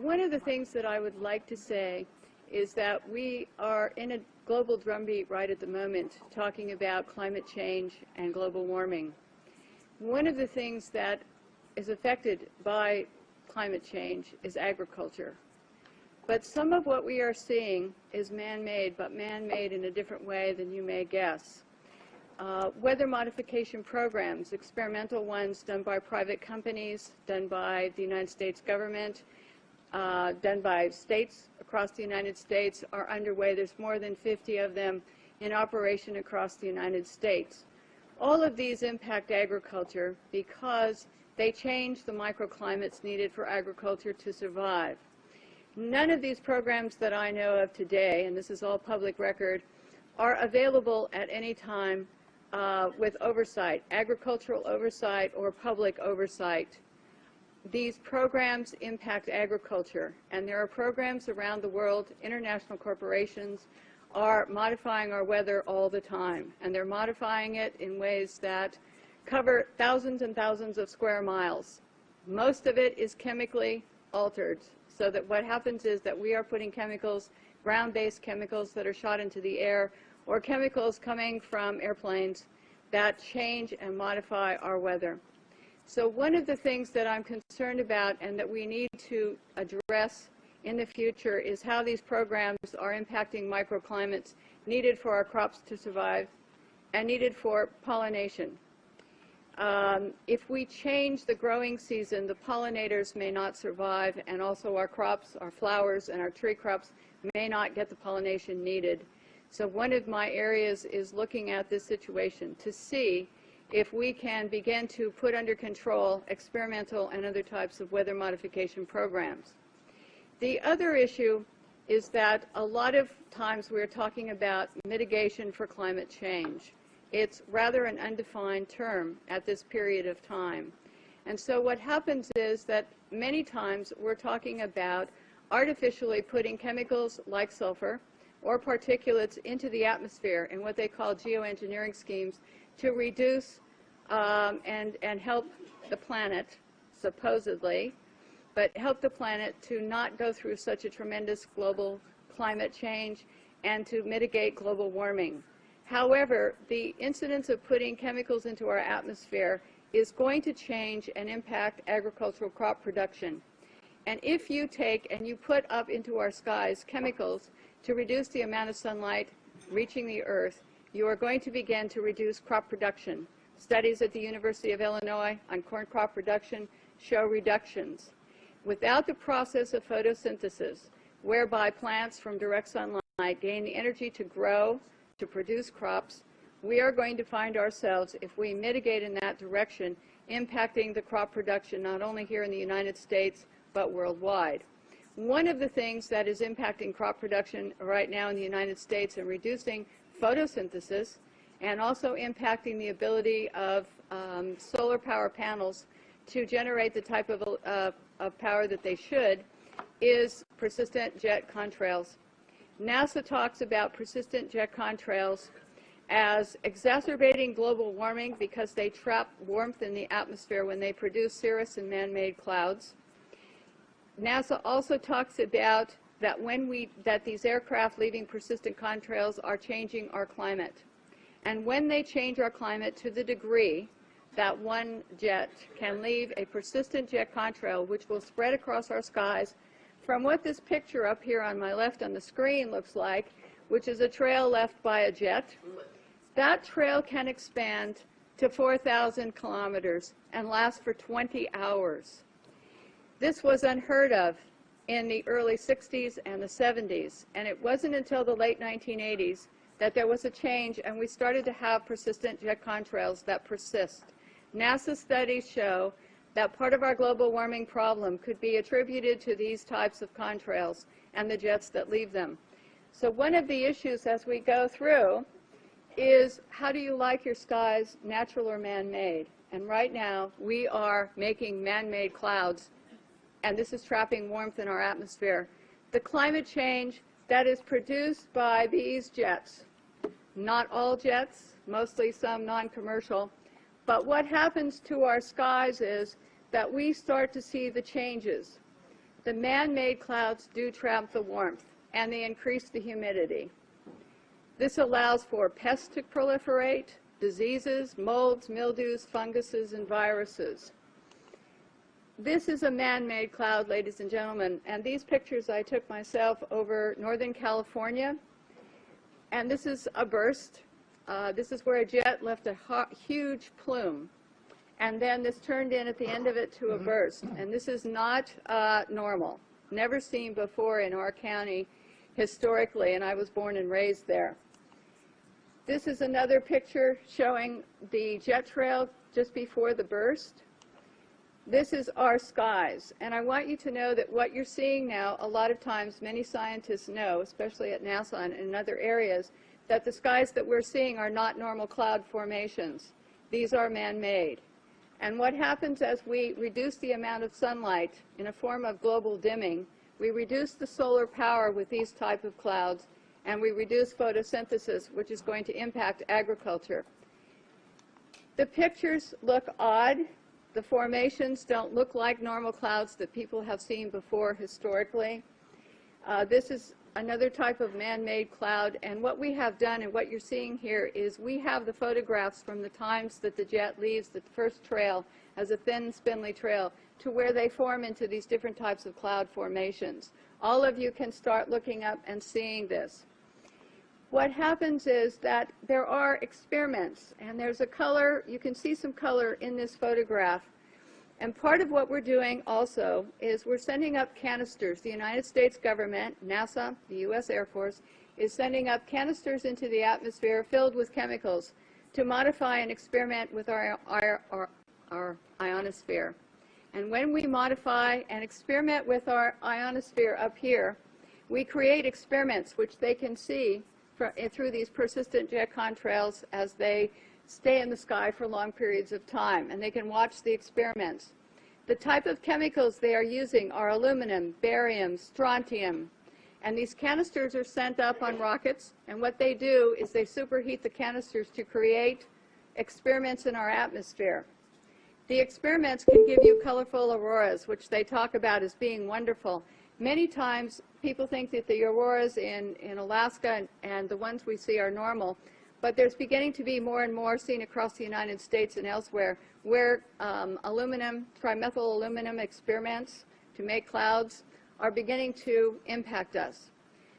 One of the things that I would like to say is that we are in a global drumbeat right at the moment talking about climate change and global warming. One of the things that is affected by climate change is agriculture. But some of what we are seeing is man-made, but man-made in a different way than you may guess. Weather modification programs, experimental ones done by private companies, done by the United States government, done by states across the United States, are underway. There's more than 50 of them in operation across the United States. All of these impact agriculture because they change the microclimates needed for agriculture to survive. None of these programs that I know of today, and this is all public record, are available at any time with oversight, agricultural oversight or public oversight. These programs impact agriculture, and there are programs around the world. International corporations are modifying our weather all the time, and they're modifying it in ways that cover thousands and thousands of square miles. Most of it is chemically altered, so that what happens is that we are putting chemicals, ground-based chemicals that are shot into the air, or chemicals coming from airplanes that change and modify our weather. So one of the things that I'm concerned about and that we need to address in the future is how these programs are impacting microclimates needed for our crops to survive and needed for pollination. If we change the growing season, the pollinators may not survive, and also our crops, our flowers, and our tree crops may not get the pollination needed. So one of my areas is looking at this situation to see if we can begin to put under control experimental and other types of weather modification programs. The other issue is that a lot of times we're talking about mitigation for climate change. It's rather an undefined term at this period of time. And so what happens is that many times we're talking about artificially putting chemicals like sulfur or particulates into the atmosphere in what they call geo-engineering schemes to reduce and help the planet, supposedly, but help the planet to not go through such a tremendous global climate change and to mitigate global warming. However, the incidence of putting chemicals into our atmosphere is going to change and impact agricultural crop production. And if you take and you put up into our skies chemicals to reduce the amount of sunlight reaching the earth, you are going to begin to reduce crop production. Studies at the University of Illinois on corn crop production show reductions. Without the process of photosynthesis, whereby plants from direct sunlight gain the energy to grow, to produce crops, we are going to find ourselves, if we mitigate in that direction, impacting the crop production not only here in the United States, but worldwide. One of the things that is impacting crop production right now in the United States and reducing photosynthesis and also impacting the ability of solar power panels to generate the type of power that they should is persistent jet contrails. NASA talks about persistent jet contrails as exacerbating global warming because they trap warmth in the atmosphere when they produce cirrus and man-made clouds. NASA also talks about that these aircraft leaving persistent contrails are changing our climate. And when they change our climate to the degree that one jet can leave a persistent jet contrail, which will spread across our skies from what this picture up here on my left on the screen looks like, which is a trail left by a jet, that trail can expand to 4,000 kilometers and last for 20 hours. This was unheard of in the early 60s and the 70s, and it wasn't until the late 1980s that there was a change and we started to have persistent jet contrails that persist. NASA studies show that part of our global warming problem could be attributed to these types of contrails and the jets that leave them. So one of the issues as we go through is, how do you like your skies, natural or man-made? And right now we are making man-made clouds, and this is trapping warmth in our atmosphere. The climate change that is produced by these jets, not all jets, mostly some non-commercial, but what happens to our skies is that we start to see the changes. the man-made clouds do trap the warmth, and they increase the humidity. This allows for pests to proliferate, diseases, molds, mildews, funguses, and viruses. This is a man-made cloud, ladies and gentlemen, and these pictures I took myself over Northern California, and this is a burst. This is where a jet left a huge plume, and then this turned in at the end of it to a burst, and this is not normal, never seen before in our county historically, and I was born and raised there. This is another picture showing the jet trail just before the burst. This is our skies, and I want you to know that what you're seeing now, a lot of times many scientists know, especially at NASA and in other areas, that the skies that we're seeing are not normal cloud formations. These are man-made. And what happens as we reduce the amount of sunlight in a form of global dimming, we reduce the solar power with these type of clouds, and we reduce photosynthesis, which is going to impact agriculture. The pictures look odd. The formations don't look like normal clouds that people have seen before historically. This is another type of man-made cloud, and what we have done and what you're seeing here is we have the photographs from the times that the jet leaves the first trail as a thin, spindly trail to where they form into these different types of cloud formations. All of you can start looking up and seeing this. What happens is that there are experiments, and there's a color, you can see some color in this photograph. And part of what we're doing also is we're sending up canisters. The United States government, NASA, the U.S. Air Force, is sending up canisters into the atmosphere filled with chemicals to modify and experiment with our ionosphere. And when we modify and experiment with our ionosphere up here, we create experiments which they can see through these persistent jet contrails as they stay in the sky for long periods of time, and they can watch the experiments. The type of chemicals they are using are aluminum, barium, strontium, and these canisters are sent up on rockets, and what they do is they superheat the canisters to create experiments in our atmosphere. The experiments can give you colorful auroras, which they talk about as being wonderful. Many times people think that the auroras in Alaska and the ones we see are normal, but there's beginning to be more and more seen across the United States and elsewhere where aluminum, trimethyl aluminum experiments to make clouds are beginning to impact us.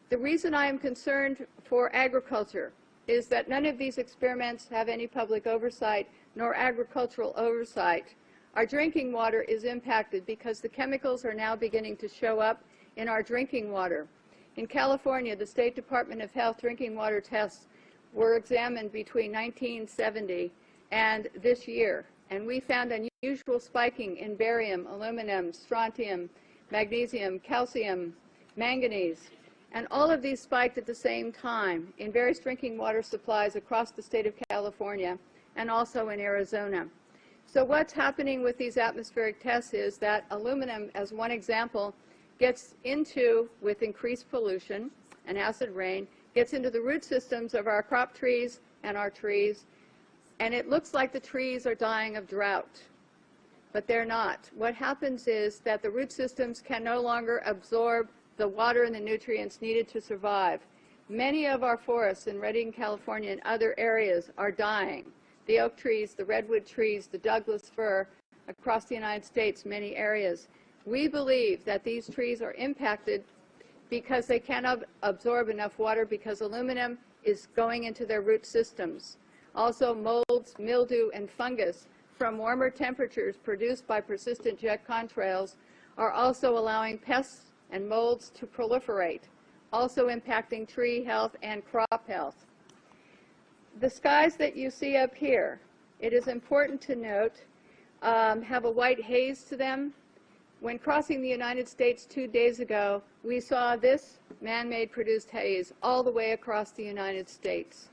The reason I am concerned for agriculture is that none of these experiments have any public oversight nor agricultural oversight. Our drinking water is impacted because the chemicals are now beginning to show up in our drinking water. In California, the State Department of Health drinking water tests were examined between 1970 and this year, and we found unusual spiking in barium, aluminum, strontium, magnesium, calcium, manganese, and all of these spiked at the same time in various drinking water supplies across the state of California and also in Arizona. So what's happening with these atmospheric tests is that aluminum, as one example, gets into, with increased pollution and acid rain, gets into the root systems of our crop trees and our trees, and it looks like the trees are dying of drought, but they're not. What happens is that the root systems can no longer absorb the water and the nutrients needed to survive. Many of our forests in Redding, California and other areas are dying. The oak trees, the redwood trees, the Douglas fir, across the United States, many areas. We believe that these trees are impacted because they cannot absorb enough water because aluminum is going into their root systems. Also, molds, mildew, and fungus from warmer temperatures produced by persistent jet contrails are also allowing pests and molds to proliferate, also impacting tree health and crop health. The skies that you see up here, it is important to note, have a white haze to them. When crossing the United States 2 days ago, we saw this man-made produced haze all the way across the United States.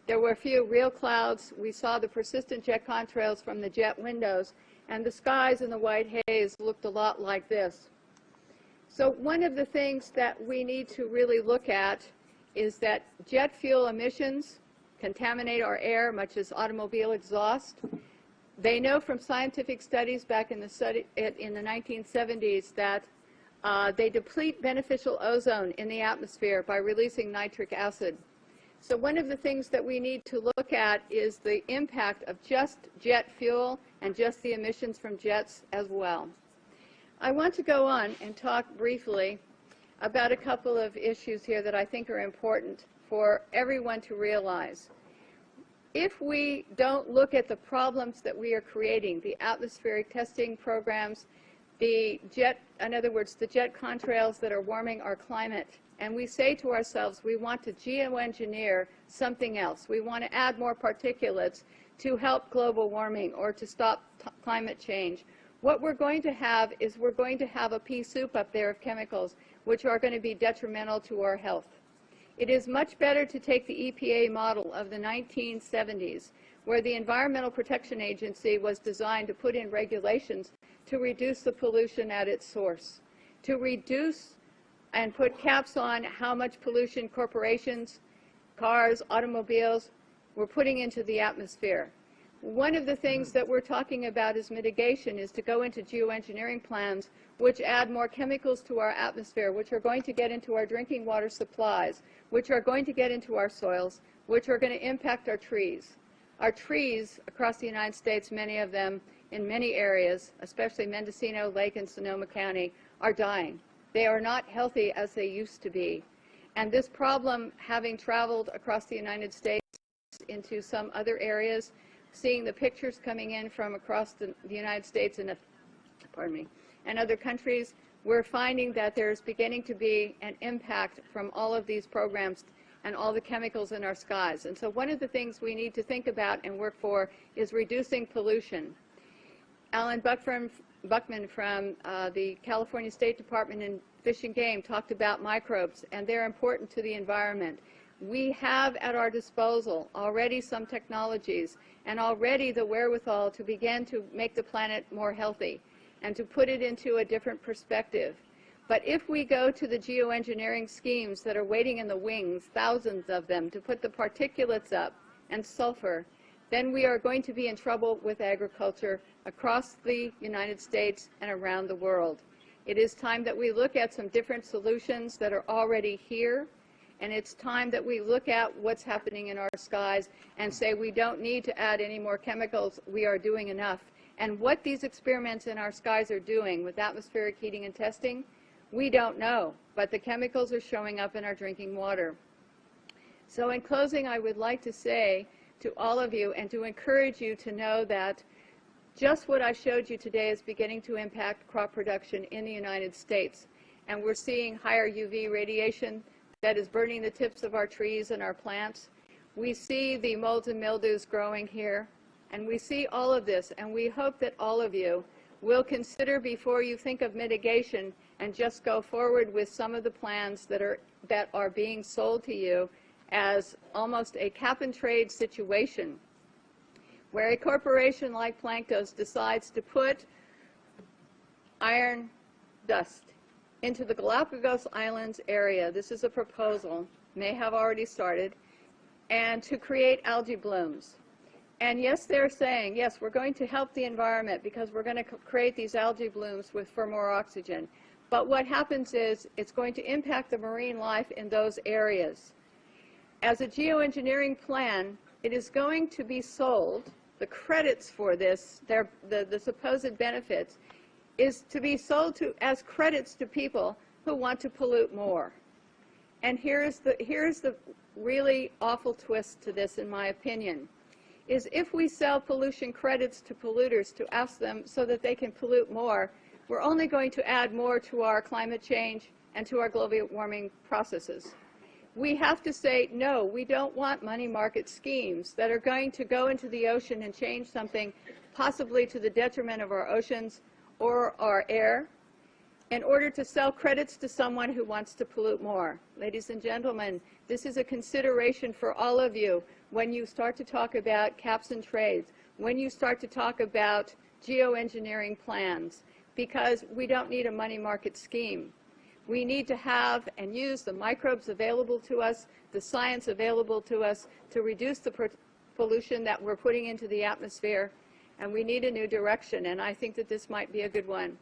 There were a few real clouds. We saw the persistent jet contrails from the jet windows, and the skies in the white haze looked a lot like this. So one of the things that we need to really look at is that jet fuel emissions contaminate our air, much as automobile exhaust. They know from scientific studies back in the 1970s that They deplete beneficial ozone in the atmosphere by releasing nitric acid. So one of the things that we need to look at is the impact of just jet fuel and just the emissions from jets as well. I want to go on and talk briefly about a couple of issues here that I think are important for everyone to realize. If we don't look at the problems that we are creating, the atmospheric testing programs, in other words, the jet contrails that are warming our climate, and we say to ourselves, we want to geo-engineer something else. We want to add more particulates to help global warming or to stop climate change. What we're going to have is we're going to have a pea soup up there of chemicals which are going to be detrimental to our health. It is much better to take the EPA model of the 1970s, where the Environmental Protection Agency was designed to put in regulations to reduce the pollution at its source, to reduce and put caps on how much pollution corporations, cars, automobiles were putting into the atmosphere. One of the things that we're talking about as mitigation is to go into geoengineering plans which add more chemicals to our atmosphere, which are going to get into our drinking water supplies, which are going to get into our soils, which are going to impact our trees. Our trees across the United States, many of them in many areas, especially Mendocino, Lake, and Sonoma County, are dying. They are not healthy as they used to be. And this problem, having traveled across the United States into some other areas, seeing the pictures coming in from across the United States and other countries, we're finding that there's beginning to be an impact from all of these programs and all the chemicals in our skies. And so one of the things we need to think about and work for is reducing pollution. Alan Buckman from the California State Department in Fish and Game talked about microbes, and they're important to the environment. We have at our disposal already some technologies and already the wherewithal to begin to make the planet more healthy and to put it into a different perspective. But if we go to the geoengineering schemes that are waiting in the wings, thousands of them, to put the particulates up and sulfur, then we are going to be in trouble with agriculture across the United States and around the world. It is time that we look at some different solutions that are already here, and it's time that we look at what's happening in our skies and say we don't need to add any more chemicals, we are doing enough. And what these experiments in our skies are doing with atmospheric heating and testing, we don't know, but the chemicals are showing up in our drinking water. So in closing, I would like to say to all of you and to encourage you to know that just what I showed you today is beginning to impact crop production in the United States. And we're seeing higher UV radiation that is burning the tips of our trees and our plants. We see the molds and mildews growing here, and we see all of this, and we hope that all of you will consider before you think of mitigation and just go forward with some of the plans that are being sold to you as almost a cap-and-trade situation, where a corporation like Planktos decides to put iron dust into the Galapagos Islands area. This is a proposal, may have already started, and to create algae blooms. And yes, they're saying, yes, we're going to help the environment because we're going to create these algae blooms for more oxygen. But what happens is it's going to impact the marine life in those areas. As a geoengineering plan, it is going to be sold, the credits for this, the supposed benefits, is to be sold as credits to people who want to pollute more. And here's the really awful twist to this, in my opinion, is if we sell pollution credits to polluters to ask them so that they can pollute more, we're only going to add more to our climate change and to our global warming processes. We have to say, no, we don't want money market schemes that are going to go into the ocean and change something possibly to the detriment of our oceans or our air in order to sell credits to someone who wants to pollute more. Ladies and gentlemen, this is a consideration for all of you when you start to talk about caps and trades, when you start to talk about geoengineering plans, because we don't need a money market scheme. We need to have and use the microbes available to us, the science available to us to reduce the pollution that we're putting into the atmosphere, and we need a new direction, and I think that this might be a good one.